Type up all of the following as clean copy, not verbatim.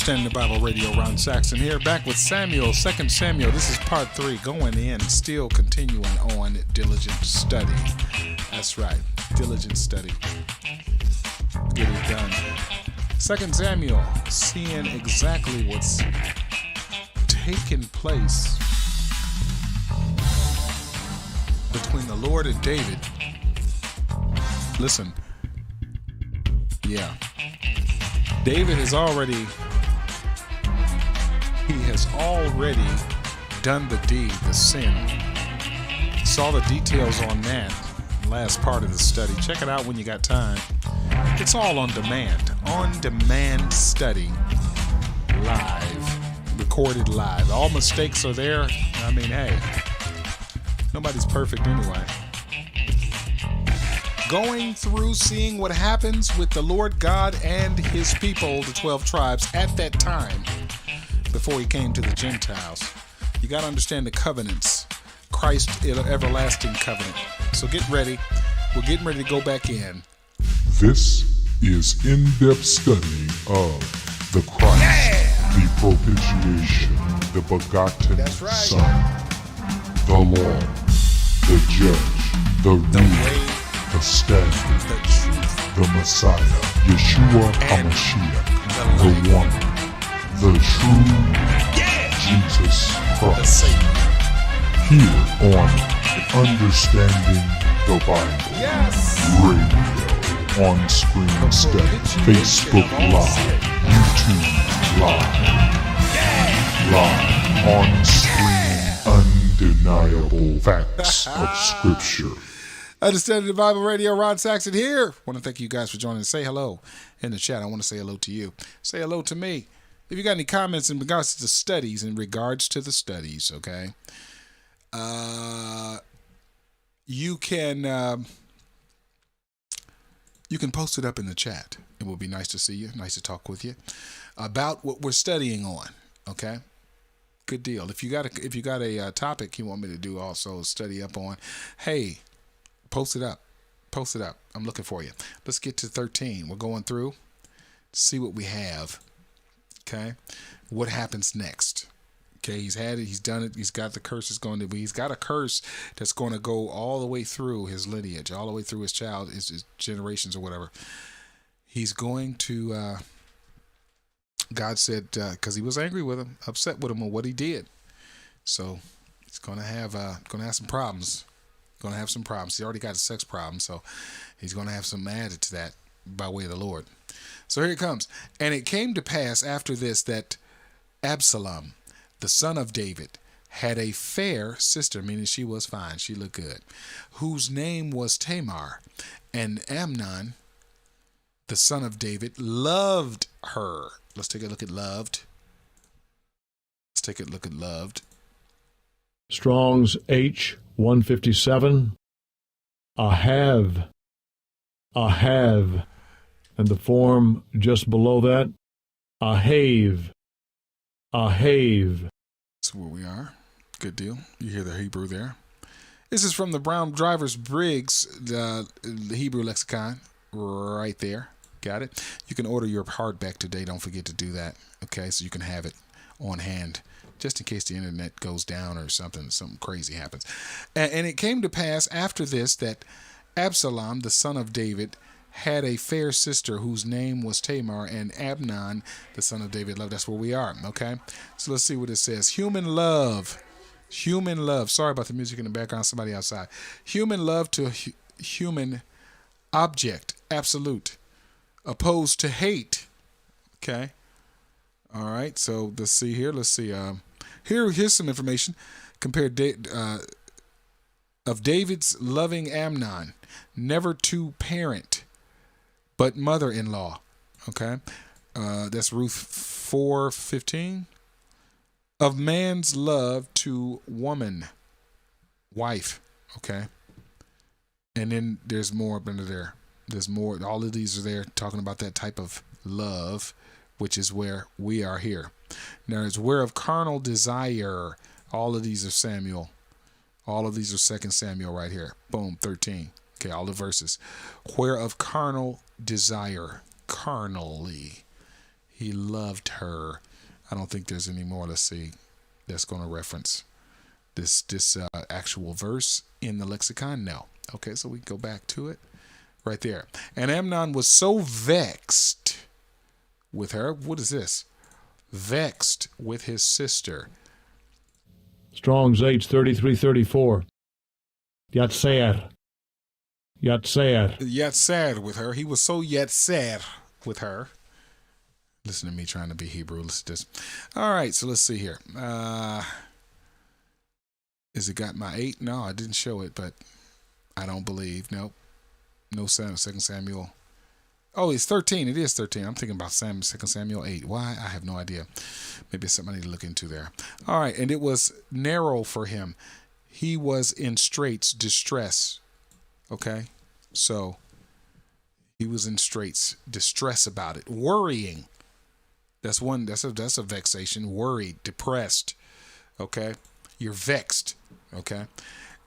Understanding the Bible Radio, Ron Saxon here, back with Samuel, 2 Samuel. This is part 3, going in, still continuing on diligent study. That's right, diligent study. Get it done. 2 Samuel, seeing exactly what's taking place between the Lord and David. Listen, yeah. David has already done the deed, the sin. Saw the details on that last part of the study. Check it out when you got time. It's all on demand. On demand study. Live. Recorded live. All mistakes are there. I mean, hey, nobody's perfect anyway. Going through, seeing what happens with the Lord God and his people, the 12 tribes, at that time before he came to the Gentiles. You got to understand the covenants, Christ's everlasting covenant. So get ready. We're getting ready to go back in. This is in-depth study of the Christ, the propitiation, the begotten Son, the Law, the Judge, the ruler, the standard, the truth, the Messiah, Yeshua HaMashiach, the one, the true Jesus Christ. Here on Understanding the Bible Radio, On-Screen Study, Facebook Live, YouTube Live, On-Screen, undeniable facts of Scripture. Understanding the Bible Radio, Ron Saxon here. I want to thank you guys for joining. Say hello in the chat. I want to say hello to you. Say hello to me. If you got any comments in regards to the studies, okay? You can post it up in the chat. It will be nice to see you, nice to talk with you about what we're studying on, okay? Good deal. If you got a topic you want me to do also study up on, hey, post it up. I'm looking for you. Let's get to 13. We're going through, see what we have. Okay. What happens next? Okay. He's had it. He's done it. He's got the curses going to be. He's got a curse that's going to go all the way through his lineage, all the way through his child, his generations or whatever. He's going to, God said, because he was angry with him, upset with him on what he did. So he's going to have some problems. Going to have some problems. He already got a sex problem, so he's going to have some added to that by way of the Lord. So here it comes. And it came to pass after this that Absalom, the son of David, had a fair sister, meaning she was fine, she looked good, whose name was Tamar. And Amnon, the son of David, loved her. Let's take a look at loved. Strong's H 157, Ahav, and the form just below that, Ahav. That's where we are. Good deal. You hear the Hebrew there. This is from the Brown Drivers Briggs, the Hebrew lexicon, right there. Got it? You can order your hardback today. Don't forget to do that. Okay, so you can have it on hand, just in case the internet goes down or something crazy happens. And it came to pass after this that Absalom, the son of David, had a fair sister whose name was Tamar, and Amnon, the son of David, loved. That's where we are, okay? So let's see what it says. Human love. Sorry about the music in the background, somebody outside. Human love to human object, absolute, opposed to hate, okay? All right, so let's see here. Here's some information compared of David's loving Amnon, never to parent, but mother-in-law. Okay, that's Ruth 4:15. Of man's love to woman, wife. Okay, and then there's more up under there. There's more. All of these are there talking about that type of love, which is where we are here. Now, it's where of carnal desire. All of these are Samuel. All of these are 2 Samuel right here. Boom, 13. Okay, all the verses. Where of carnal desire, carnally. He loved her. I don't think there's any more. Let's see. That's going to reference this actual verse in the lexicon. No. Okay, so we go back to it right there. And Amnon was so vexed with her. What is this? Vexed with his sister. Strong's H3334. Yatser. Yet sad with her. He was so yet sad with her. Listen to me trying to be Hebrew. Listen to this. All right, so let's see here. Is it got my 8? No, I didn't show it, but I don't believe. Nope. No 2 Samuel. Oh, it's 13. It is 13. I'm thinking about 2 Samuel 8. Why? I have no idea. Maybe it's something I need to look into there. All right, and it was narrow for him. He was in straits, distress. Okay? So, he was in straits, distress about it. Worrying. That's a vexation. Worried, depressed. Okay? You're vexed. Okay?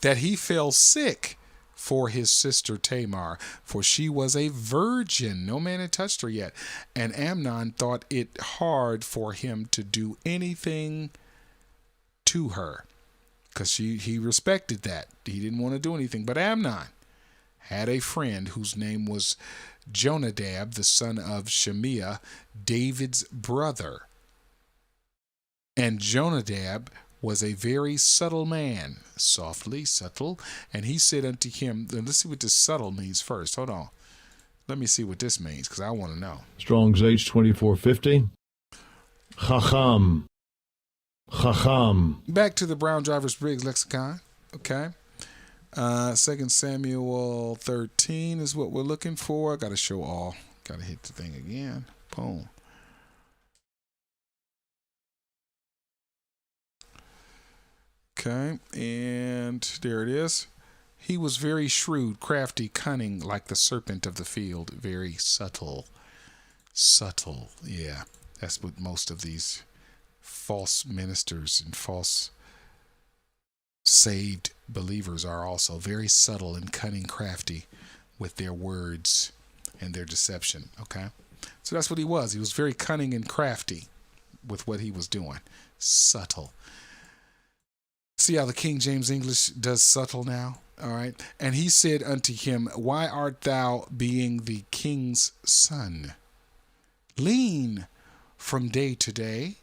That he fell sick for his sister Tamar, for she was a virgin. No man had touched her yet. And Amnon thought it hard for him to do anything to her, because he respected that. He didn't want to do anything. But Amnon had a friend whose name was Jonadab, the son of Shemiah, David's brother. And Jonadab was a very subtle man, softly, subtle. And he said unto him, let's see what this subtle means first. Hold on. Let me see what this means, because I want to know. Strong's H2450. Chacham. Back to the Brown Drivers Briggs lexicon. Okay. 2 Samuel 13 is what we're looking for. I got to show all. Got to hit the thing again. Boom. Okay, and there it is. He was very shrewd, crafty, cunning, like the serpent of the field. Very subtle. Subtle, yeah. That's what most of these false ministers and false saved believers are also. Very subtle and cunning, crafty with their words and their deception, okay? So that's what he was. He was very cunning and crafty with what he was doing. Subtle. See how the King James English does subtle now? All right. And he said unto him, why art thou, being the king's son, lean from day to day?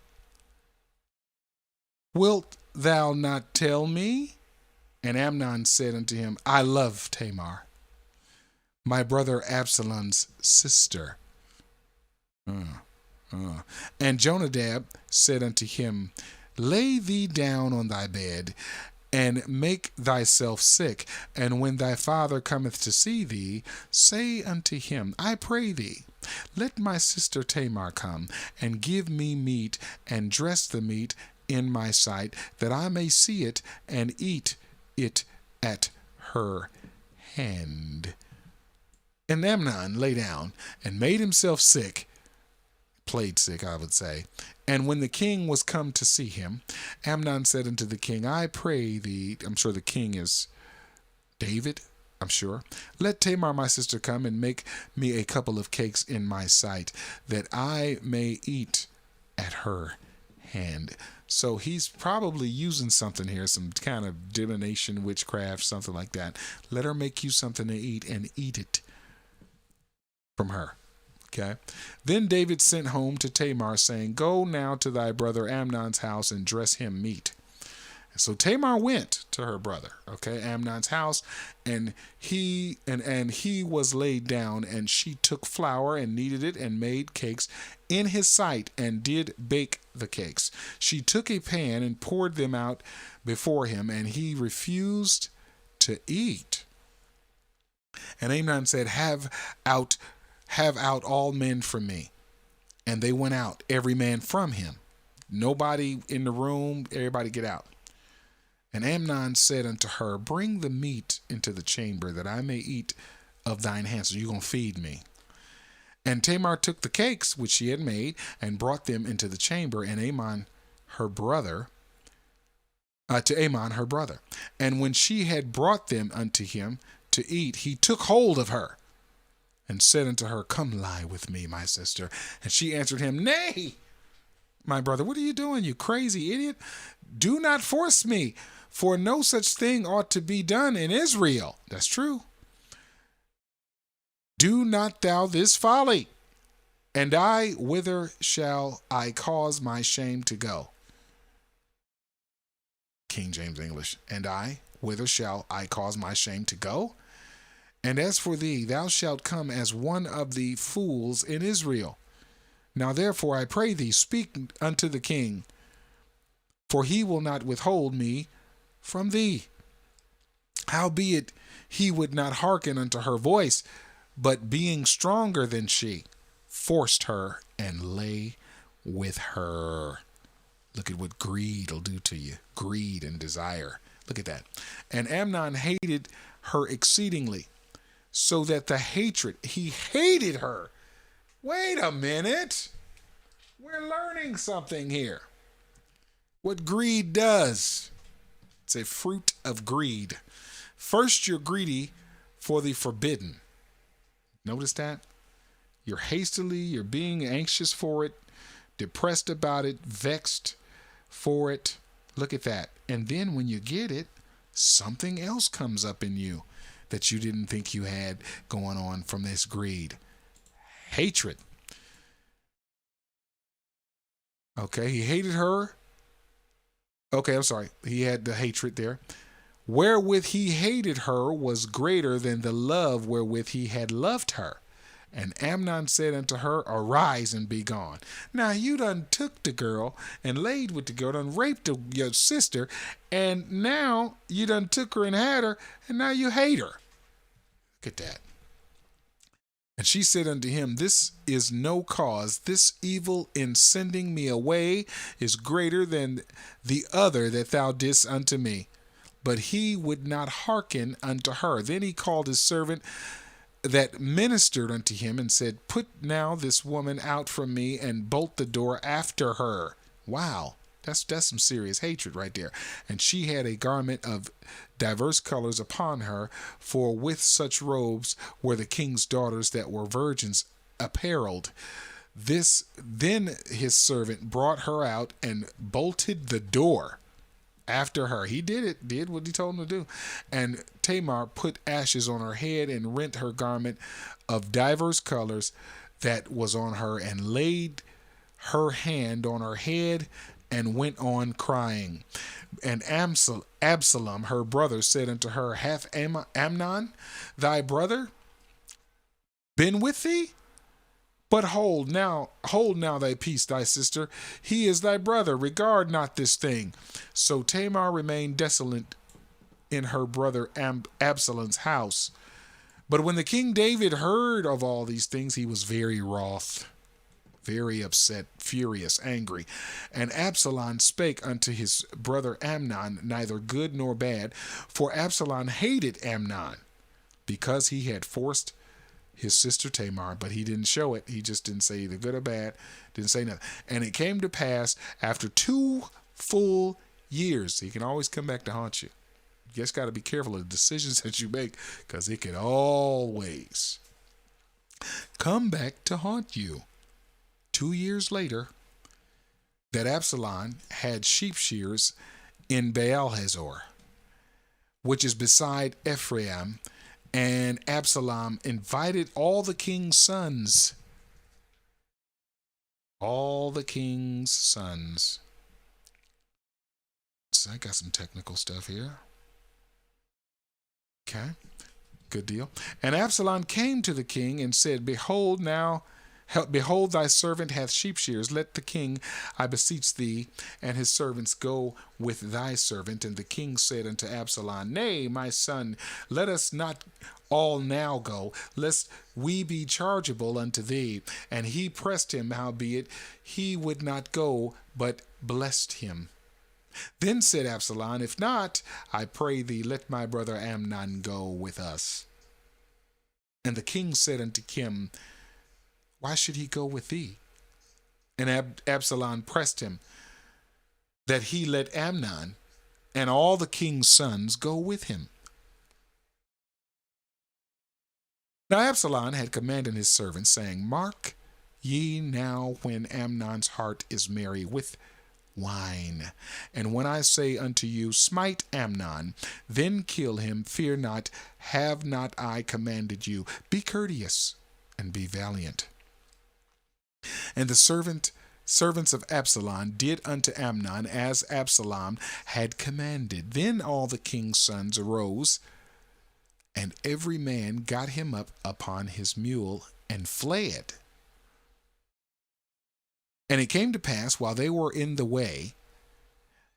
Wilt thou not tell me? And Amnon said unto him, I love Tamar, my brother Absalom's sister. And Jonadab said unto him, lay thee down on thy bed, and make thyself sick. And when thy father cometh to see thee, say unto him, I pray thee, let my sister Tamar come, and give me meat, and dress the meat in my sight, that I may see it, and eat it at her hand. And Amnon lay down, and made himself sick, played sick, I would say. And when the king was come to see him, Amnon said unto the king, I pray thee, I'm sure the king is David, I'm sure, let Tamar my sister come and make me a couple of cakes in my sight, that I may eat at her hand. So he's probably using something here, some kind of divination, witchcraft, something like that. Let her make you something to eat, and eat it from her. Okay. Then David sent home to Tamar, saying, go now to thy brother Amnon's house and dress him meat. So Tamar went to her brother, okay, Amnon's house, and he was laid down, and she took flour and kneaded it and made cakes in his sight, and did bake the cakes. She took a pan and poured them out before him, and he refused to eat. And Amnon said, have out all men from me. And they went out, every man from him. Nobody in the room, everybody get out. And Amnon said unto her, bring the meat into the chamber, that I may eat of thine hands. So you're going to feed me. And Tamar took the cakes which she had made, and brought them into the chamber, and to Amon her brother. And when she had brought them unto him to eat, he took hold of her. and said unto her, Come lie with me, my sister. And she answered him, Nay, my brother, what are you doing, you crazy idiot? Do not force me, for no such thing ought to be done in Israel. That's true. Do not thou this folly. And I, whither shall I cause my shame to go? King James English. And I, whither shall I cause my shame to go? And as for thee, thou shalt come as one of the fools in Israel. Now therefore I pray thee, speak unto the king, for he will not withhold me from thee. Howbeit he would not hearken unto her voice, but being stronger than she, forced her and lay with her. Look at what greed will do to you. Greed and desire. Look at that. And Amnon hated her exceedingly, so that the hatred, he hated her. Wait a minute. We're learning something here. What greed does. It's a fruit of greed. First, you're greedy for the forbidden. Notice that? You're being anxious for it, depressed about it, vexed for it. Look at that. And then when you get it, something else comes up in you that you didn't think you had going on from this greed. Hatred. Okay, he hated her. Okay, I'm sorry. He had the hatred there. Wherewith he hated her was greater than the love wherewith he had loved her. And Amnon said unto her, Arise and be gone. Now you done took the girl and laid with the girl, done raped your sister, and now you done took her and had her, and now you hate her. Look at that. And she said unto him, This is no cause. This evil in sending me away is greater than the other that thou didst unto me. But he would not hearken unto her. Then he called his servant that ministered unto him and said, Put now this woman out from me and bolt the door after her. Wow. That's some serious hatred right there. And she had a garment of diverse colors upon her, for with such robes were the king's daughters that were virgins apparelled. Then his servant brought her out and bolted the door after her. He did what he told him to do. And Tamar put ashes on her head and rent her garment of diverse colors that was on her, and laid her hand on her head, and went on crying. And Absalom, her brother, said unto her, Hath Amnon, thy brother, been with thee? But hold now thy peace, thy sister. He is thy brother. Regard not this thing. So Tamar remained desolate in her brother Absalom's house. But when the king David heard of all these things, he was very wroth, very upset, furious, angry. And Absalom spake unto his brother Amnon neither good nor bad, for Absalom hated Amnon, because he had forced his sister Tamar, but he didn't show it. He just didn't say either good or bad, didn't say nothing. And it came to pass after 2 full years, he can always come back to haunt you. You just got to be careful of the decisions that you make, because it can always come back to haunt you. 2 years later, that Absalom had sheep shears in Baal-hazor, which is beside Ephraim, and Absalom invited all the king's sons. All the king's sons. So I got some technical stuff here. Okay, good deal. And Absalom came to the king and said, Behold, thy servant hath sheep shears. Let the king, I beseech thee, and his servants go with thy servant. And the king said unto Absalom, Nay, my son, let us not all now go, lest we be chargeable unto thee. And he pressed him, howbeit he would not go, but blessed him. Then said Absalom, If not, I pray thee, let my brother Amnon go with us. And the king said unto him, Why should he go with thee? And Absalom pressed him that he let Amnon and all the king's sons go with him. Now Absalom had commanded his servants, saying, Mark ye now when Amnon's heart is merry with wine. And when I say unto you, smite Amnon, then kill him, fear not, have not I commanded you? Be courteous and be valiant. And the servants of Absalom did unto Amnon as Absalom had commanded. Then all the king's sons arose, and every man got him up upon his mule and fled. And it came to pass, while they were in the way,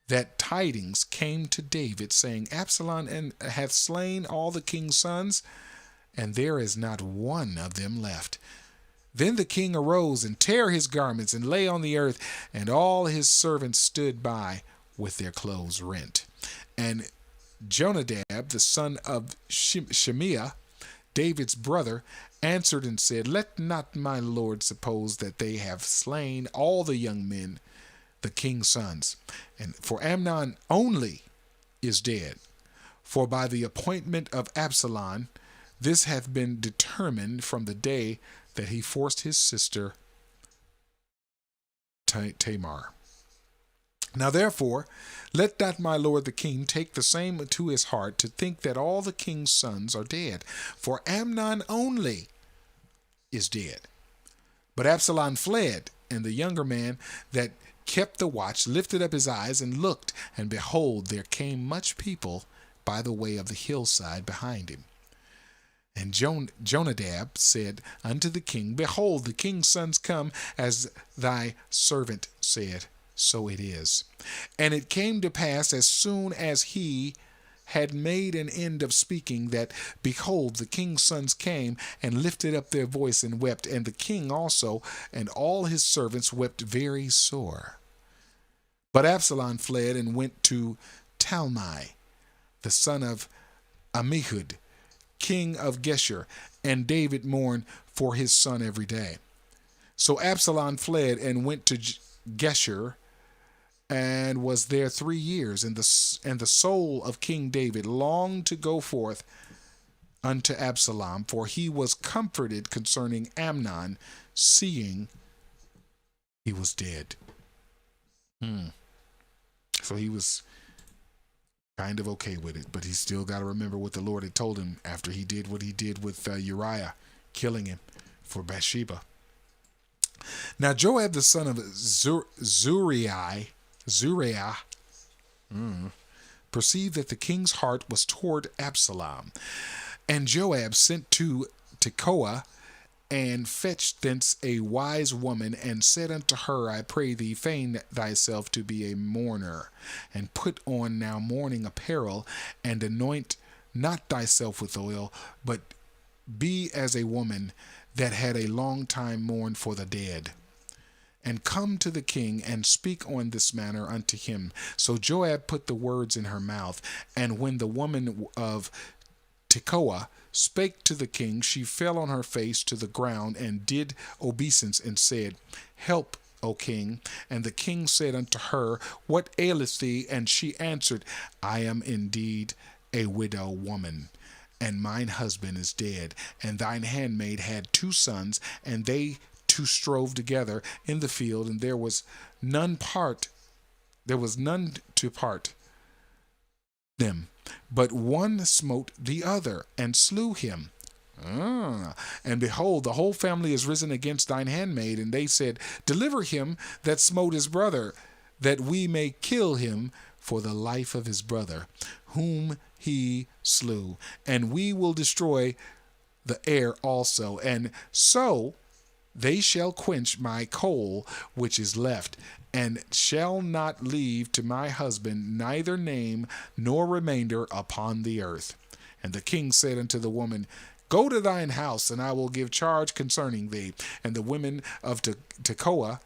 that tidings came to David, saying, Absalom hath slain all the king's sons, and there is not one of them left. Then the king arose and tare his garments and lay on the earth, and all his servants stood by with their clothes rent. And Jonadab, the son of Shemiah, David's brother, answered and said, Let not my lord suppose that they have slain all the young men, the king's sons, and for Amnon only is dead. For by the appointment of Absalom, this hath been determined from the day that he forced his sister Tamar. Now therefore, let not my lord the king take the same to his heart, to think that all the king's sons are dead, for Amnon only is dead. But Absalom fled, and the younger man that kept the watch lifted up his eyes and looked, and behold, there came much people by the way of the hillside behind him. And Jonadab said unto the king, Behold, the king's sons come, as thy servant said, so it is. And it came to pass, as soon as he had made an end of speaking, that, behold, the king's sons came and lifted up their voice and wept, and the king also and all his servants wept very sore. But Absalom fled and went to Talmai, the son of Ammihud, king of Geshur, and David mourned for his son every day. So Absalom fled and went to Geshur, and was there 3 years. And the soul of King David longed to go forth unto Absalom, for he was comforted concerning Amnon, seeing he was dead. So he was kind of okay with it, but he still got to remember what the Lord had told him after he did what he did with Uriah, killing him for Bathsheba. Now Joab the son of Zuriah perceived that the king's heart was toward Absalom. And Joab sent to Tekoa, and fetched thence a wise woman, and said unto her, I pray thee, feign thyself to be a mourner, and put on now mourning apparel, and anoint not thyself with oil, but be as a woman that had a long time mourned for the dead. And come to the king, and speak on this manner unto him. So Joab put the words in her mouth. And when the woman of Tekoa spake to the king, she fell on her face to the ground, and did obeisance, and said, Help, O king. And the king said unto her, What aileth thee? And she answered, I am indeed a widow woman, and mine husband is dead. And thine handmaid had 2 sons, and they two strove together in the field, and there was none to part them, but one smote the other and slew him. And behold, the whole family is risen against thine handmaid. And they said, Deliver him that smote his brother, that we may kill him for the life of his brother, whom he slew, and we will destroy the heir also. And so they shall quench my coal which is left, and shall not leave to my husband neither name nor remainder upon the earth. And the king said unto the woman, Go to thine house, and I will give charge concerning thee. And the women of Tekoa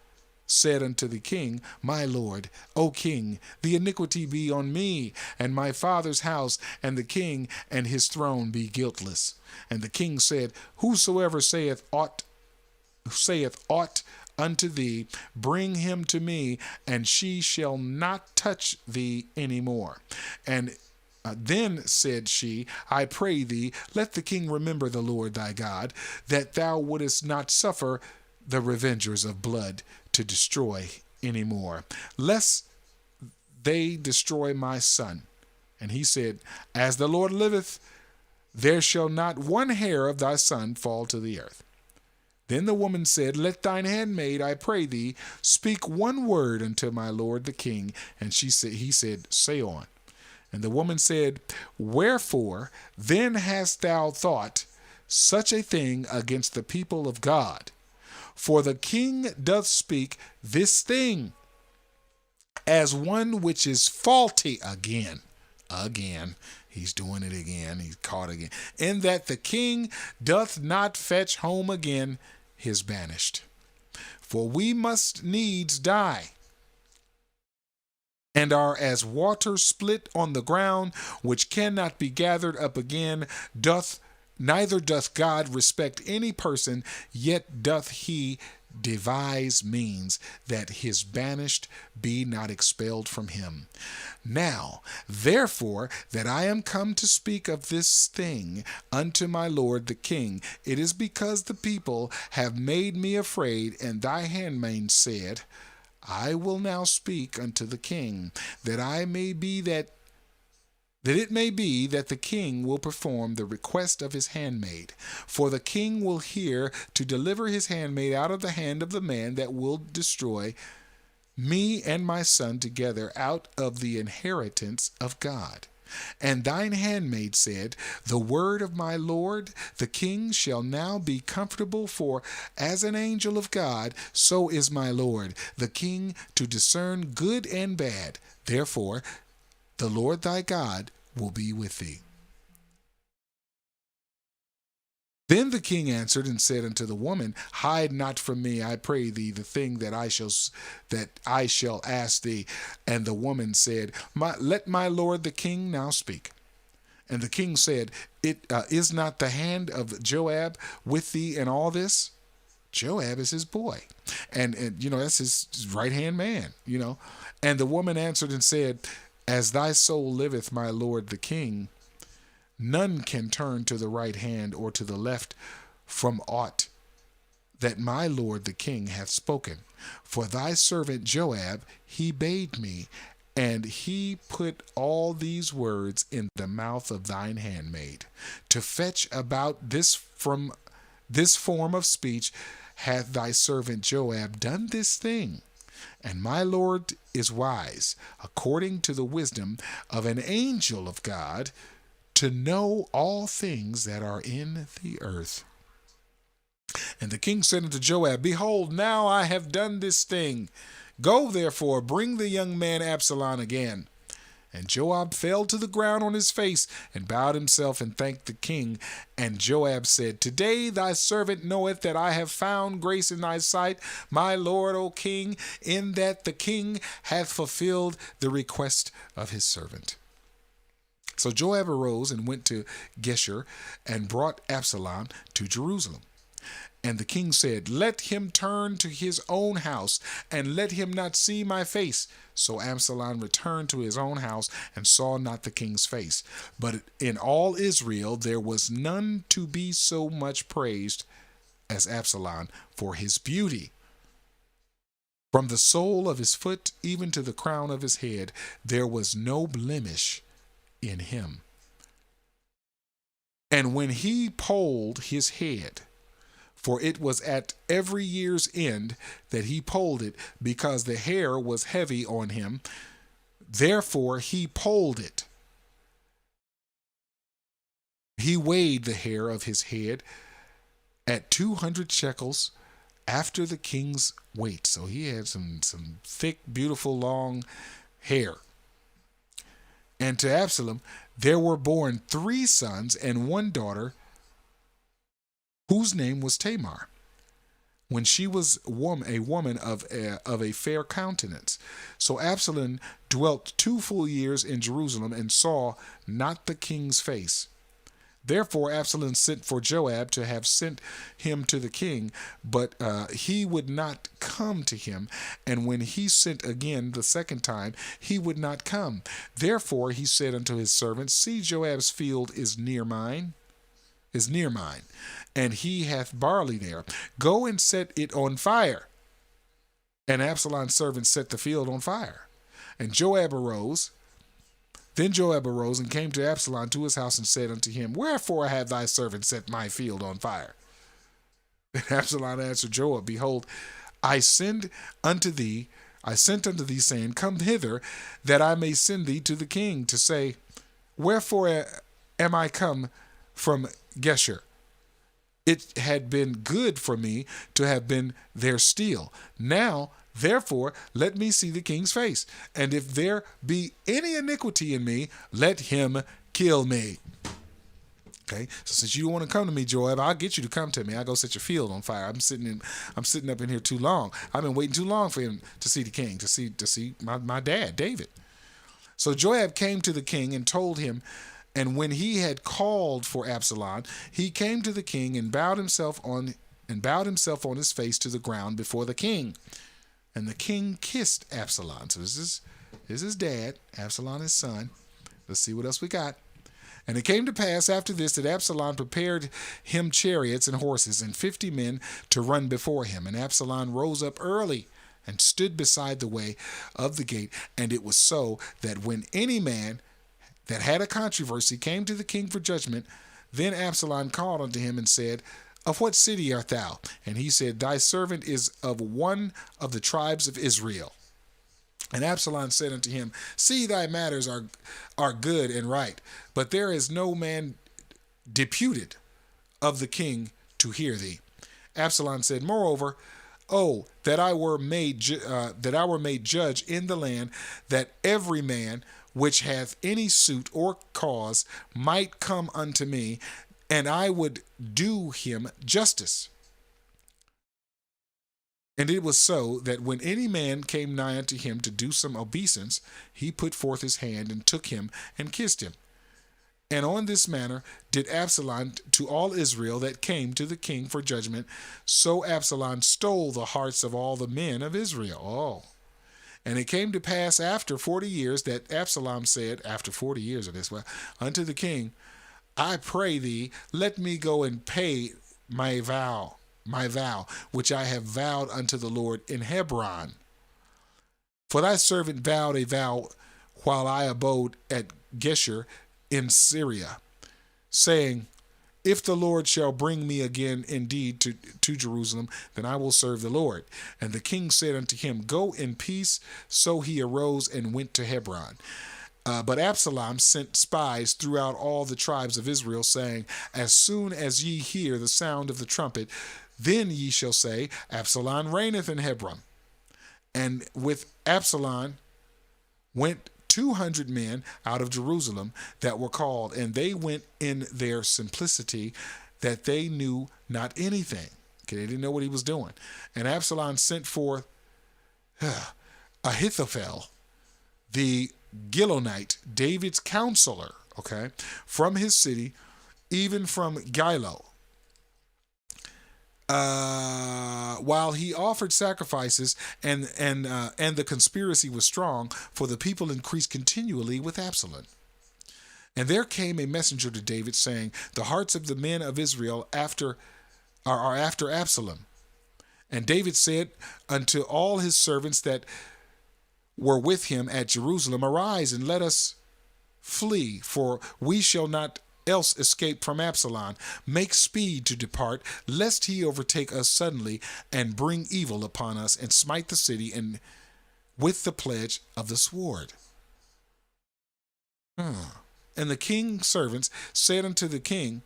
said unto the king, My lord, O king, the iniquity be on me and my father's house, and the king and his throne be guiltless. And the king said, Whosoever saith aught unto thee, bring him to me, and she shall not touch thee any more. And Then said she, I pray thee, let the king remember the Lord thy God, that thou wouldest not suffer the revengers of blood to destroy any more, lest they destroy my son. And he said, As the Lord liveth, there shall not one hair of thy son fall to the earth. Then the woman said, Let thine handmaid, I pray thee, speak one word unto my lord the king. And he said, Say on. And the woman said, Wherefore then hast thou thought such a thing against the people of God? For the king doth speak this thing as one which is faulty again. He's doing it again. He's caught again. In that the king doth not fetch home again his banished. For we must needs die, and are as water split on the ground, which cannot be gathered up again. Neither doth God respect any person, yet doth he devise means that his banished be not expelled from him. Now, therefore, that I am come to speak of this thing unto my lord the king, it is because the people have made me afraid, and thy handmaid said, I will now speak unto the king, that it may be that the king will perform the request of his handmaid. For the king will hear to deliver his handmaid out of the hand of the man that will destroy me and my son together out of the inheritance of God. And thine handmaid said, The word of my lord the king shall now be comfortable, for as an angel of God, so is my lord the king to discern good and bad. Therefore, the Lord thy God will be with thee. Then the king answered and said unto the woman, Hide not from me, I pray thee, the thing that I shall ask thee. And the woman said, Let my lord the king now speak. And the king said, Is not the hand of Joab with thee in all this? Joab is his boy, and that's his right hand man. And the woman answered and said, As thy soul liveth, my lord the king, none can turn to the right hand or to the left from aught that my lord the king hath spoken. For thy servant Joab, he bade me, and he put all these words in the mouth of thine handmaid. To fetch about this from this form of speech hath thy servant Joab done this thing. And my Lord is wise, according to the wisdom of an angel of God, to know all things that are in the earth. And the king said unto Joab, Behold, now I have done this thing. Go therefore, bring the young man Absalom again. And Joab fell to the ground on his face, and bowed himself, and thanked the king. And Joab said, Today thy servant knoweth that I have found grace in thy sight, my lord, O king, in that the king hath fulfilled the request of his servant. So Joab arose and went to Geshur, and brought Absalom to Jerusalem. And the king said, Let him turn to his own house, and let him not see my face. So Absalom returned to his own house, and saw not the king's face. But in all Israel there was none to be so much praised as Absalom for his beauty. From the sole of his foot even to the crown of his head, there was no blemish in him. And when he polled his head, for it was at every year's end that he polled it, because the hair was heavy on him, therefore he polled it. He weighed the hair of his head at 200 shekels after the king's weight. So he had some thick, beautiful, long hair. And to Absalom there were born 3 sons and 1 daughter, whose name was Tamar, when she was a woman of a fair countenance. So Absalom dwelt 2 full years in Jerusalem, and saw not the king's face. Therefore Absalom sent for Joab to have sent him to the king, but he would not come to him. And when he sent again the second time, he would not come. Therefore he said unto his servants, See, Joab's field is near mine, and he hath barley there. Go and set it on fire. And Absalom's servants set the field on fire. And Joab arose. Then Joab arose and came to Absalom to his house and said unto him, Wherefore have thy servant set my field on fire? And Absalom answered Joab, Behold, I sent unto thee, saying, Come hither, that I may send thee to the king, to say, Wherefore am I come from Geshur? It had been good for me to have been there still. Now, therefore, let me see the king's face. And if there be any iniquity in me, let him kill me. Okay, so since you don't want to come to me, Joab, I'll get you to come to me. I'll go set your field on fire. I'm sitting up in here too long. I've been waiting too long for him to see the king, to see my dad, David. So Joab came to the king and told him. And when he had called for Absalom, he came to the king and bowed himself on his face to the ground before the king. And the king kissed Absalom. So this is his dad, Absalom his son. Let's see what else we got. And it came to pass after this that Absalom prepared him chariots and horses and 50 men to run before him. And Absalom rose up early and stood beside the way of the gate. And it was so that when any man that had a controversy came to the king for judgment, then Absalom called unto him and said, Of what city art thou? And he said, Thy servant is of one of the tribes of Israel. And Absalom said unto him, See, thy matters are good and right, but there is no man deputed of the king to hear thee. Absalom said, Moreover, oh, that I were made judge in the land, that every man which hath any suit or cause might come unto me, and I would do him justice. And it was so that when any man came nigh unto him to do some obeisance, he put forth his hand and took him and kissed him. And on this manner did Absalom to all Israel that came to the king for judgment. So Absalom stole the hearts of all the men of Israel. Oh. And it came to pass after 40 years that Absalom said, after 40 years of this, unto the king, I pray thee, let me go and pay my vow, which I have vowed unto the Lord in Hebron. For thy servant vowed a vow while I abode at Geshur in Syria, saying, If the Lord shall bring me again indeed to Jerusalem, then I will serve the Lord. And the king said unto him, Go in peace. So he arose and went to Hebron. But Absalom sent spies throughout all the tribes of Israel, saying, As soon as ye hear the sound of the trumpet, then ye shall say, Absalom reigneth in Hebron. And with Absalom went 200 men out of Jerusalem that were called, and they went in their simplicity, that they knew not anything. Okay, they didn't know what he was doing. And Absalom sent forth Ahithophel, the Gilonite, David's counselor, from his city, even from Gilo, while he offered sacrifices, and the conspiracy was strong, for the people increased continually with Absalom. And there came a messenger to David, saying, The hearts of the men of Israel are after Absalom. And David said unto all his servants that were with him at Jerusalem, Arise, and let us flee, for we shall not else escape from Absalom. Make speed to depart, lest he overtake us suddenly, and bring evil upon us, and smite the city, and with the pledge of the sword. And the king's servants said unto the king,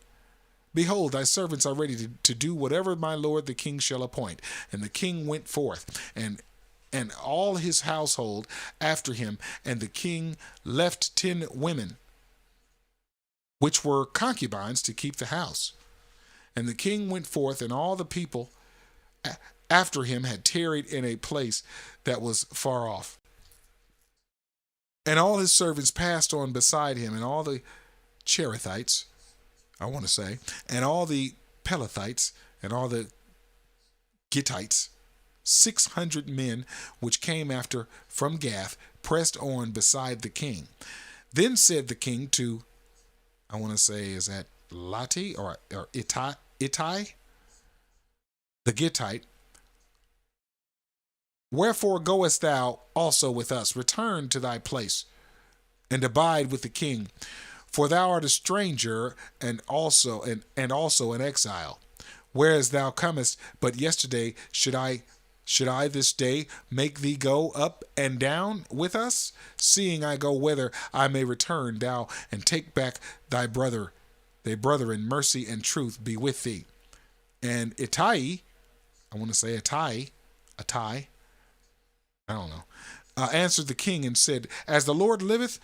Behold, thy servants are ready to do whatever my lord the king shall appoint. And the king went forth, and all his household after him, and the king left 10 women, which were concubines, to keep the house. And the king went forth, and all the people after him had tarried in a place that was far off. And all his servants passed on beside him, and all the Cherethites, I want to say, and all the Pelethites and all the Gittites, 600 men which came after from Gath, pressed on beside the king. Then said the king to, I want to say, is that Lati or Ittai, the Gittite, wherefore goest thou also with us? Return to thy place and abide with the king, for thou art a stranger and also an exile. Whereas thou comest but yesterday, should I this day make thee go up and down with us, seeing I go whither I may return thou and take back thy brother in mercy and truth be with thee. And Ittai, I want to say Ittai, I don't know, answered the king and said, as the Lord liveth,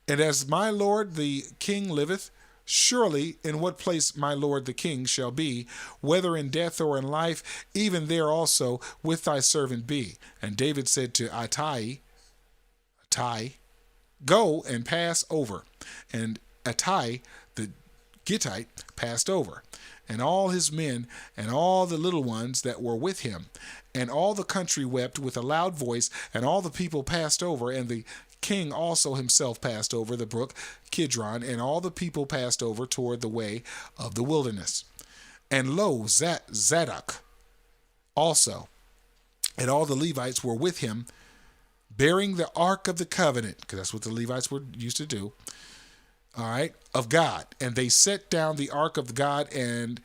and as my lord the king liveth, surely in what place my lord the king shall be, whether in death or in life, even there also with thy servant be. And David said to Ittai, go and pass over. And Ittai the Gittite passed over, and all his men and all the little ones that were with him. And all the country wept with a loud voice, and all the people passed over, and the king also himself passed over the brook Kidron, and all the people passed over toward the way of the wilderness. And lo, Zadok also, and all the Levites were with him, bearing the ark of the covenant, because that's what the Levites were used to do, all right, of God. And they set down the ark of God, and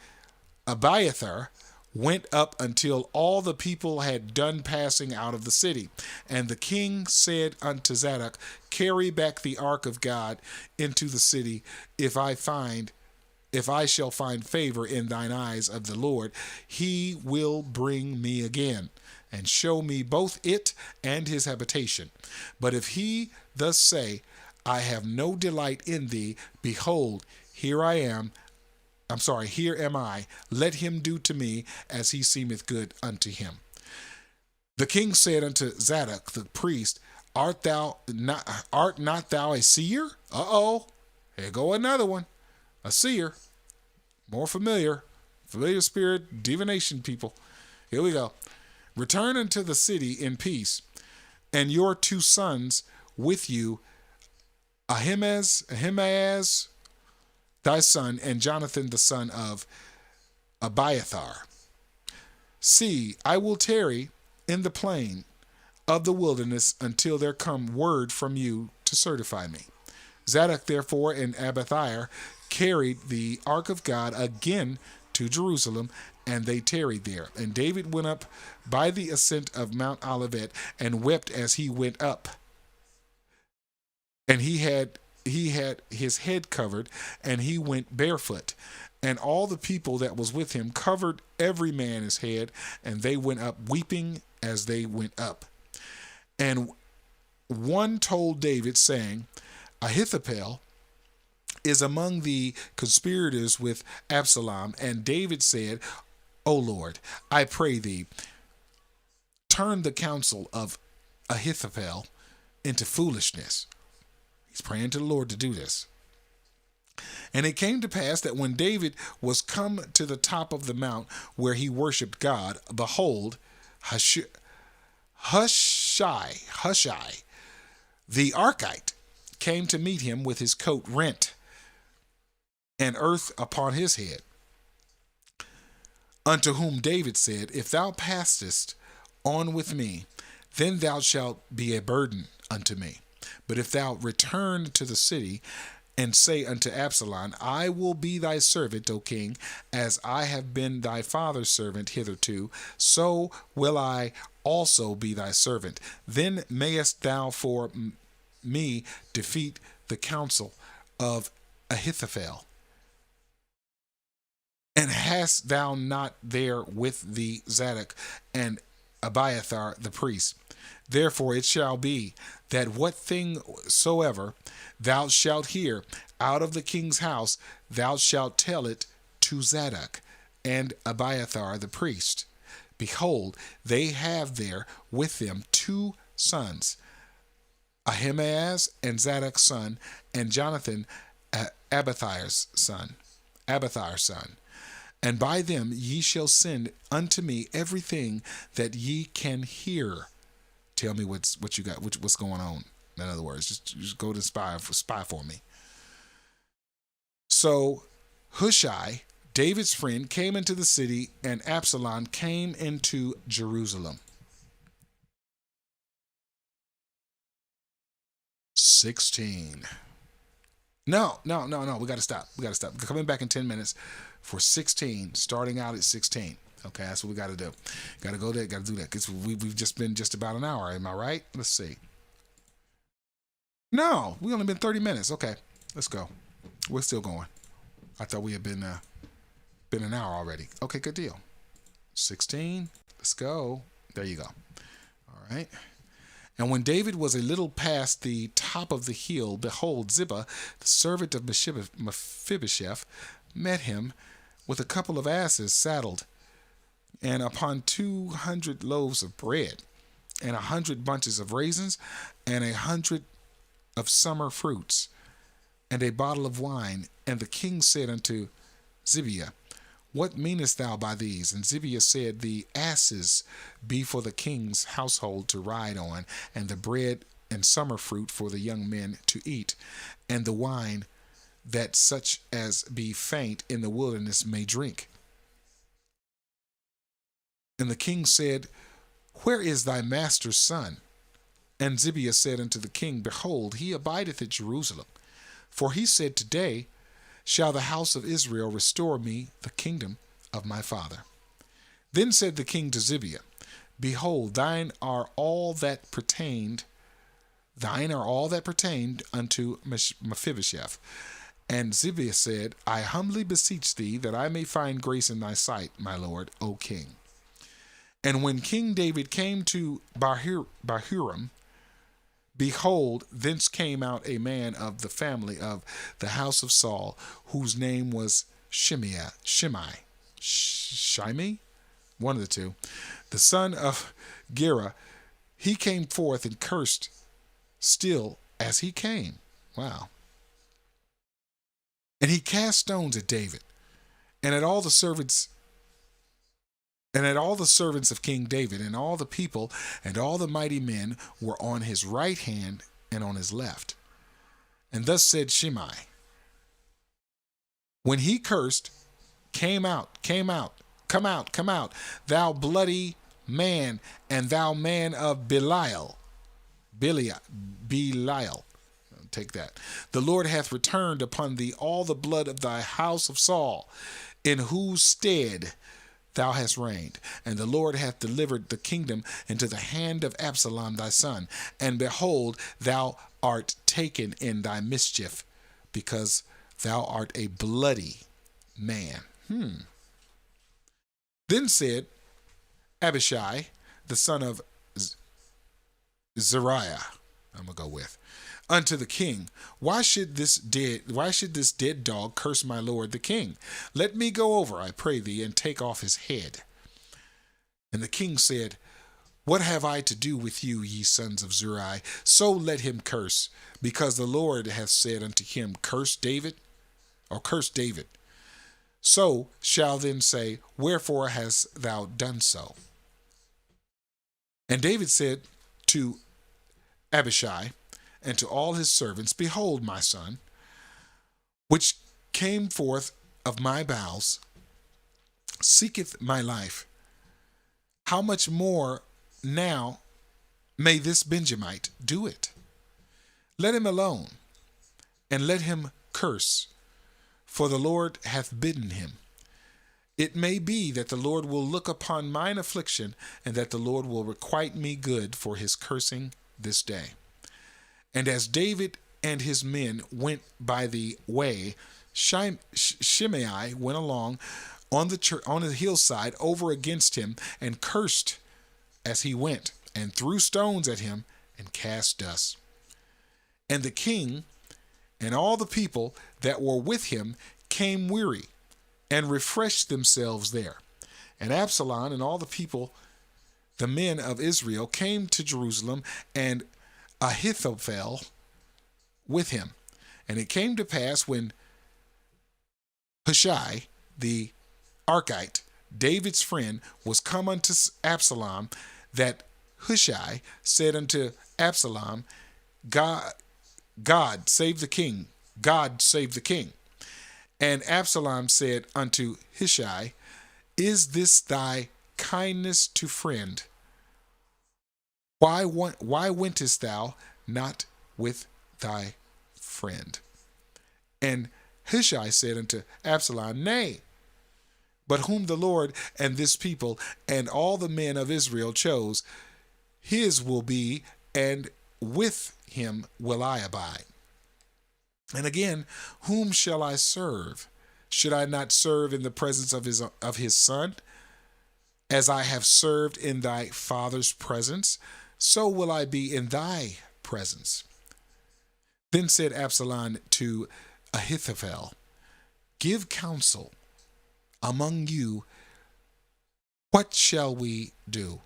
Abiathar went up until all the people had done passing out of the city. And the king said unto Zadok, carry back the ark of God into the city, if I shall find favor in thine eyes of the Lord, he will bring me again, and show me both it and his habitation. But if he thus say, I have no delight in thee, behold, here am I, let him do to me as he seemeth good unto him. The king said unto Zadok the priest, art not thou a seer? Here go another one. A seer. More familiar spirit, divination people. Here we go. Return unto the city in peace, and your 2 sons with you, Ahimaaz thy son, and Jonathan the son of Abiathar. See, I will tarry in the plain of the wilderness until there come word from you to certify me. Zadok therefore and Abiathar carried the ark of God again to Jerusalem, and they tarried there. And David went up by the ascent of Mount Olivet, and wept as he went up. And he had his head covered, and he went barefoot. And all the people that was with him covered every man his head, and they went up weeping as they went up. And one told David, saying, Ahithophel is among the conspirators with Absalom. And David said, O Lord, I pray thee, turn the counsel of Ahithophel into foolishness. He's praying to the Lord to do this. And it came to pass that when David was come to the top of the mount where he worshipped God, behold, Hushai, the Archite, came to meet him with his coat rent and earth upon his head. Unto whom David said, if thou passest on with me, then thou shalt be a burden unto me. But if thou return to the city and say unto Absalom, I will be thy servant, O king, as I have been thy father's servant hitherto, so will I also be thy servant. Then mayest thou for me defeat the counsel of Ahithophel. And hast thou not there with thee Zadok and Abiathar the priest? Therefore it shall be that what thing soever thou shalt hear out of the king's house, thou shalt tell it to Zadok and Abiathar the priest. Behold, they have there with them 2 sons, Ahimaaz and Zadok's son, and Jonathan Abiathar's son. Abiathar's son. And by them ye shall send unto me everything that ye can hear. Tell me what you got, what's going on. In other words, just go to spy for me. So Hushai, David's friend, came into the city, and Absalom came into Jerusalem. 16. No. We got to stop. We're coming back in 10 minutes for 16, starting out at 16. Okay, that's what we got to do. Got to go there, got to do that. Because we've just been just about an hour. Am I right? Let's see. No, we only been 30 minutes. Okay, let's go. We're still going. I thought we had been an hour already. Okay, good deal. 16. Let's go. There you go. All right. And when David was a little past the top of the hill, behold, Ziba, the servant of Mephibosheth, met him with a couple of asses saddled, and upon 200 loaves of bread, and 100 bunches of raisins, and 100 of summer fruits, and a bottle of wine. And the king said unto Zibiah, what meanest thou by these? And Zibiah said, the asses be for the king's household to ride on, and the bread and summer fruit for the young men to eat, and the wine that such as be faint in the wilderness may drink. And the king said, where is thy master's son? And Zibiah said unto the king, behold, he abideth at Jerusalem. For he said, today shall the house of Israel restore me the kingdom of my father. Then said the king to Zibiah, behold, thine are all that pertained unto Mephibosheth. And Zibiah said, I humbly beseech thee that I may find grace in thy sight, my lord, O king. And when King David came to Bahurim, behold, thence came out a man of the family of the house of Saul, whose name was Shimei, one of the two, the son of Gera. He came forth and cursed still as he came. Wow. And he cast stones at David, and at all the servants of King David, and all the people, and all the mighty men were on his right hand and on his left. And thus said Shimei, when he cursed, come out, thou bloody man, and thou man of Belial. Take that. The Lord hath returned upon thee all the blood of thy house of Saul, in whose stead thou hast reigned. And the Lord hath delivered the kingdom into the hand of Absalom thy son. And behold, thou art taken in thy mischief, because thou art a bloody man. Then said Abishai, the son of Zeruiah, I'm going to go with, unto the king, why should this dead dog curse my lord the king? Let me go over, I pray thee, and take off his head. And the king said, what have I to do with you, ye sons of Zeruiah? So let him curse, because the Lord hath said unto him, curse David. So shall then say, wherefore hast thou done so? And David said to Abishai and to all his servants, behold, my son, which came forth of my bowels, seeketh my life. How much more now may this Benjamite do it? Let him alone, and let him curse, for the Lord hath bidden him. It may be that the Lord will look upon mine affliction, and that the Lord will requite me good for his cursing this day. And as David and his men went by the way, Shimei went along on the hillside over against him, and cursed as he went, and threw stones at him, and cast dust. And the king and all the people that were with him came weary, and refreshed themselves there. And Absalom and all the people, the men of Israel, came to Jerusalem, and Ahithophel with him. And it came to pass, when Hushai, the Archite, David's friend, was come unto Absalom, that Hushai said unto Absalom, God save the king. God save the king. And Absalom said unto Hushai, is this thy kindness to friend? Why wentest thou not with thy friend? And Hushai said unto Absalom, nay, but whom the Lord and this people and all the men of Israel chose, his will be, and with him will I abide. And again, whom shall I serve? Should I not serve in the presence of his son? As I have served in thy father's presence, so will I be in thy presence. Then said Absalom to Ahithophel, give counsel among you, what shall we do?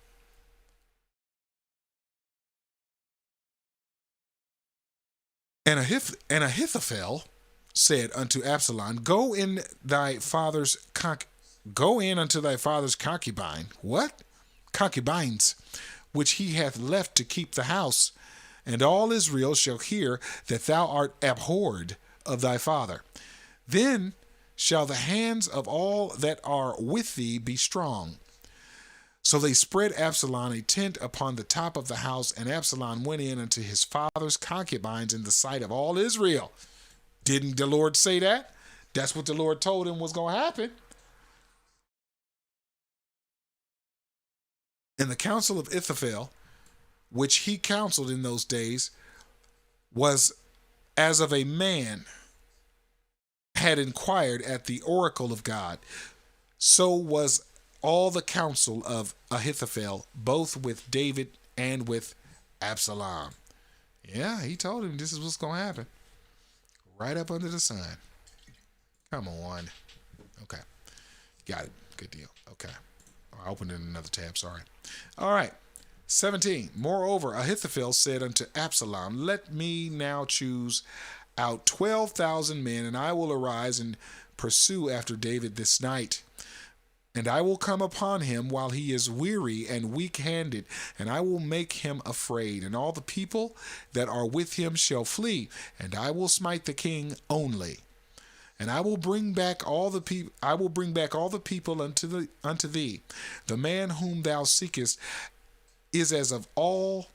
And Ahithophel said unto Absalom, go in unto thy father's concubine. What? Concubines, which he hath left to keep the house, and all Israel shall hear that thou art abhorred of thy father. Then shall the hands of all that are with thee be strong. So they spread Absalom a tent upon the top of the house, and Absalom went in unto his father's concubines in the sight of all Israel. Didn't the Lord say that? That's what the Lord told him was going to happen. And the counsel of Ahithophel, which he counseled in those days, was as of a man had inquired at the oracle of God. So was all the counsel of Ahithophel, both with David and with Absalom. Yeah, he told him this is what's going to happen. Right up under the sun. Come on. Okay. Got it. Good deal. Okay. I opened in another tab. Sorry. All right. 17. Moreover, Ahithophel said unto Absalom, let me now choose out 12,000 men, and I will arise and pursue after David this night. And I will come upon him while he is weary and weak-handed, and I will make him afraid, and all the people that are with him shall flee, and I will smite the king only. And I will bring back all the people. I will bring back all the people unto thee. The man whom thou seekest is as of all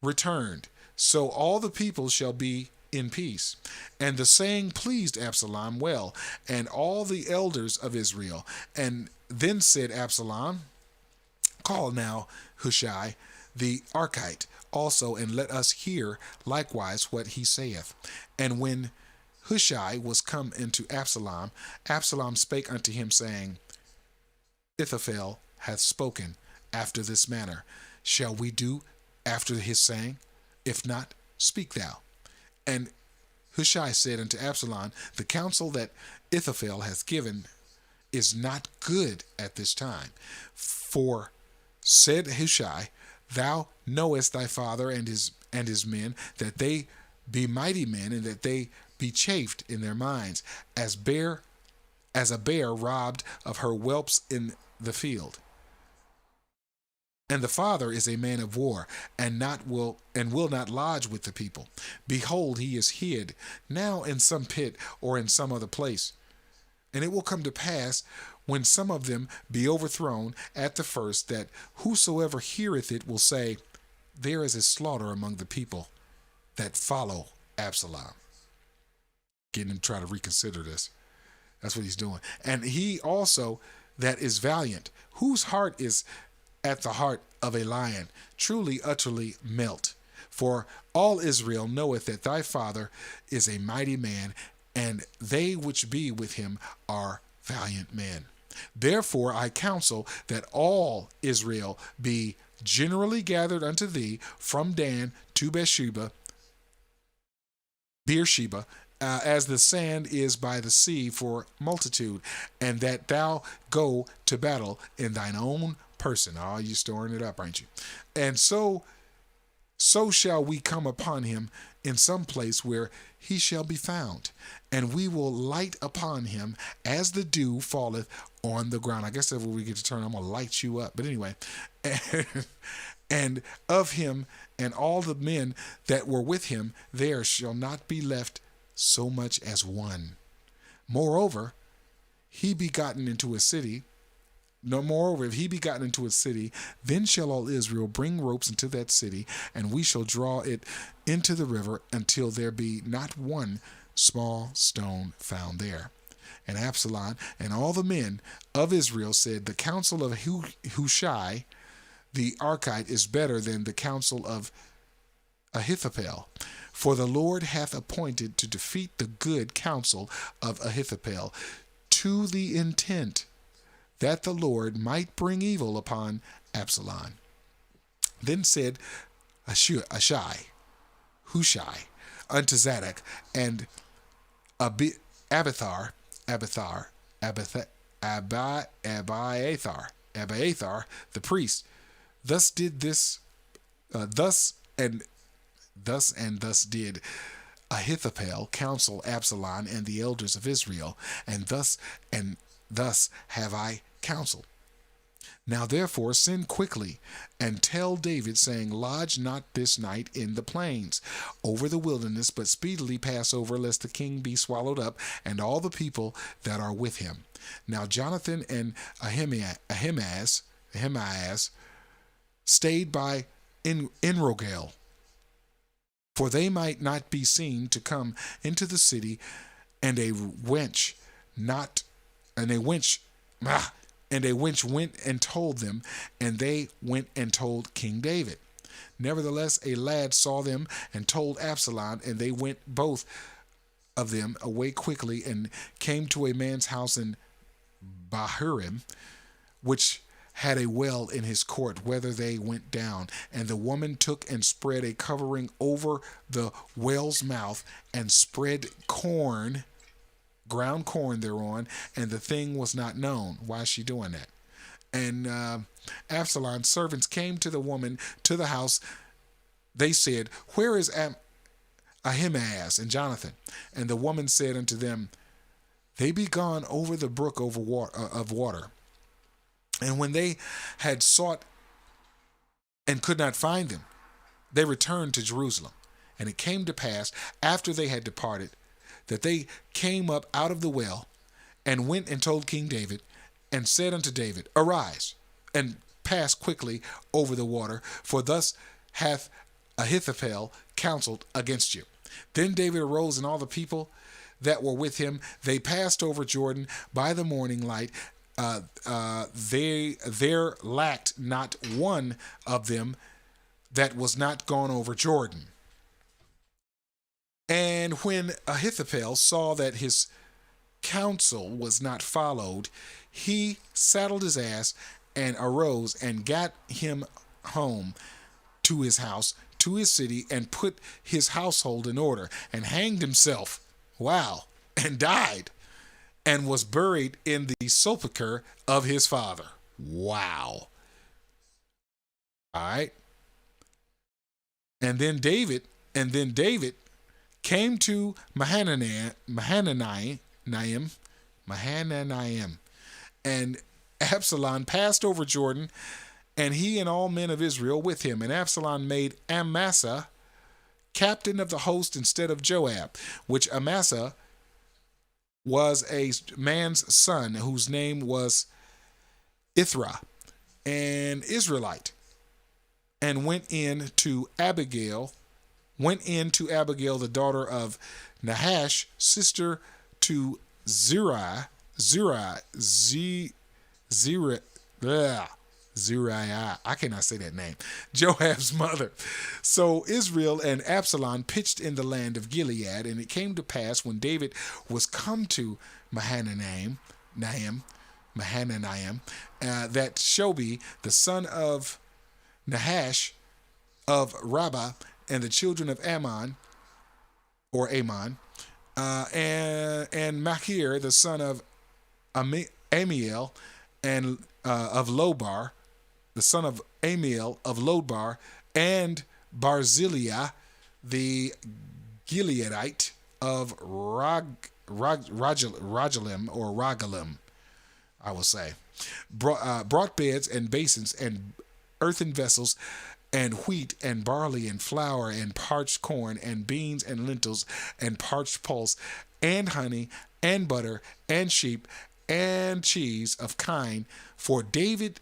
returned. So all the people shall be in peace. And the saying pleased Absalom well, and all the elders of Israel. And then said Absalom, call now Hushai the Archite also, and let us hear likewise what he saith. And when Hushai was come into Absalom, Absalom spake unto him, saying, Ahithophel hath spoken after this manner. Shall we do after his saying? If not, speak thou. And Hushai said unto Absalom, the counsel that Ahithophel hath given is not good at this time. For, said Hushai, thou knowest thy father and his men, that they be mighty men, and that they be chafed in their minds, as a bear robbed of her whelps in the field. And the father is a man of war, and will not lodge with the people. Behold, he is hid now in some pit or in some other place. And it will come to pass, when some of them be overthrown at the first, that whosoever heareth it will say, there is a slaughter among the people that follow Absalom. Getting him to try to reconsider this. That's what he's doing. And he also that is valiant, whose heart is at the heart of a lion, truly utterly melt. For all Israel knoweth that thy father is a mighty man, and they which be with him are valiant men. Therefore I counsel that all Israel be generally gathered unto thee from Dan to Beersheba, as the sand is by the sea for multitude, and that thou go to battle in thine own person. Oh, you storing it up, aren't you? And so so shall we come upon him in some place where he shall be found, and we will light upon him as the dew falleth on the ground. I guess that's where we get to turn. I'm going to light you up. But anyway, and of him and all the men that were with him, there shall not be left so much as one. Moreover, he be gotten into a city. No, moreover, if he be gotten into a city, then shall all Israel bring ropes into that city, and we shall draw it into the river until there be not one small stone found there. And Absalom and all the men of Israel said, the counsel of Hushai the Archite is better than the counsel of Ahithophel. For the Lord hath appointed to defeat the good counsel of Ahithophel, to the intent that the Lord might bring evil upon Absalom. Then said Hushai unto Zadok and Abiathar, the priest, thus did Ahithophel counsel Absalom and the elders of Israel, and thus have I counseled. Now therefore send quickly and tell David, saying, lodge not this night in the plains over the wilderness, but speedily pass over, lest the king be swallowed up, and all the people that are with him. Now Jonathan and Ahimaaz stayed by Enrogel, for they might not be seen to come into the city, and a wench went and told them, and they went and told King David. Nevertheless, a lad saw them and told Absalom, and they went both of them away quickly and came to a man's house in Bahurim, which had a well in his court, whither they went down. And the woman took and spread a covering over the well's mouth, and spread ground corn thereon, and the thing was not known. Why is she doing that? And Absalom's servants came to the woman to the house. They said, where is Ahimaaz and Jonathan? And the woman said unto them, they be gone over the brook of water. And when they had sought and could not find them, they returned to Jerusalem. And it came to pass, after they had departed, that they came up out of the well, and went and told King David, and said unto David, arise, and pass quickly over the water, for thus hath Ahithophel counseled against you. Then David arose, and all the people that were with him, they passed over Jordan by the morning light. There lacked not one of them that was not gone over Jordan. And when Ahithophel saw that his counsel was not followed, he saddled his ass and arose and got him home to his house, to his city, and put his household in order, and hanged himself. Wow. And died, and was buried in the sepulchre of his father. Wow. All right. And then David came to Mahanaim, and Absalom passed over Jordan, and he and all men of Israel with him. And Absalom made Amasa captain of the host instead of Joab, which Amasa was a man's son whose name was Ithra, an Israelite, and went in to Abigail, the daughter of Nahash, sister to Zuriah, I cannot say that name, Joab's mother. So Israel and Absalom pitched in the land of Gilead, and it came to pass when David was come to Mahanaim, that Shobi, the son of Nahash of Rabbah, and the children of Ammon, and Machir, the son of Amiel, and of Lobar, the son of Amiel of Lobar, and Barzillai, the Gileadite of Rogelim, I will say, brought beds and basins and earthen vessels and wheat and barley and flour and parched corn and beans and lentils and parched pulse and honey and butter and sheep and cheese of kine for David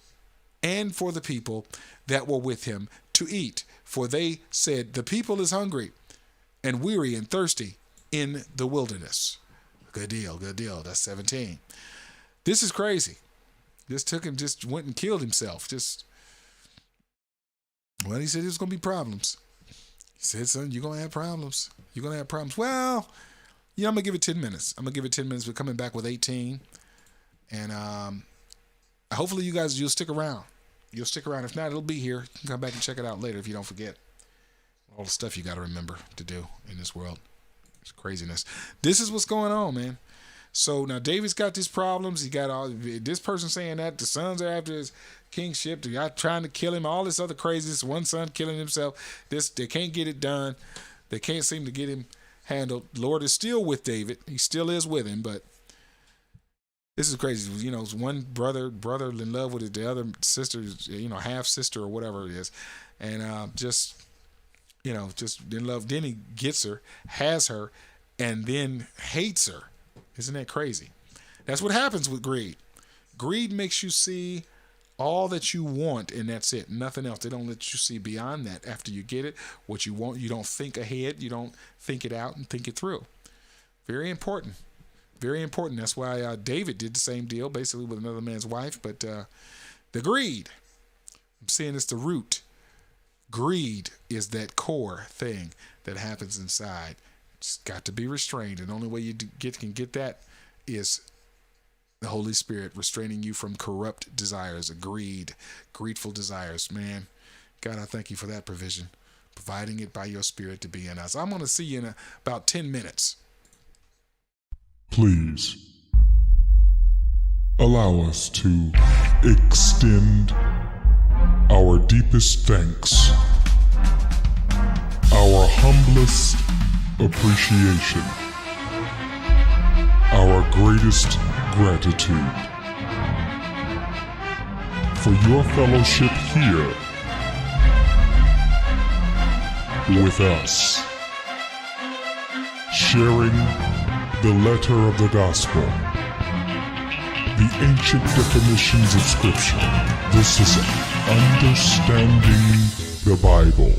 and for the people that were with him to eat. For they said, the people is hungry and weary and thirsty in the wilderness. Good deal, good deal. That's 17. This is crazy. This took him, just went and killed himself. He said there's going to be problems. He said, son, you're going to have problems. You're going to have problems. Well, I'm going to give it 10 minutes. We're coming back with 18. And hopefully you guys, you'll stick around. You'll stick around. If not, it'll be here. You can come back and check it out later if you don't forget all the stuff you got to remember to do in this world. It's craziness. This is what's going on, man. So now David's got these problems. He got all this person saying that the sons are after his kingship. They got trying to kill him. All this other craziness. One son killing himself. They can't get it done. They can't seem to get him handled. Lord is still with David. He still is with him, but this is crazy. One brother in love with the other sister, half sister or whatever it is, and just in love. Then he gets her, has her, and then hates her. Isn't that crazy? That's what happens with greed. Greed makes you see all that you want, and that's it. Nothing else. They don't let you see beyond that. After you get it, what you want, you don't think ahead. You don't think it out and think it through. Very important. Very important. That's why David did the same deal, basically with another man's wife. But the greed, I'm saying it's the root. Greed is that core thing that happens inside. It's got to be restrained. And the only way you can get that is the Holy Spirit restraining you from corrupt desires, greedful desires. Man, God, I thank you for that provision, providing it by your Spirit to be in us. I'm going to see you in about 10 minutes. Please allow us to extend our deepest thanks, our humblest appreciation, our greatest gratitude for your fellowship here with us, sharing the letter of the gospel, the ancient definitions of Scripture. This is Understanding the Bible.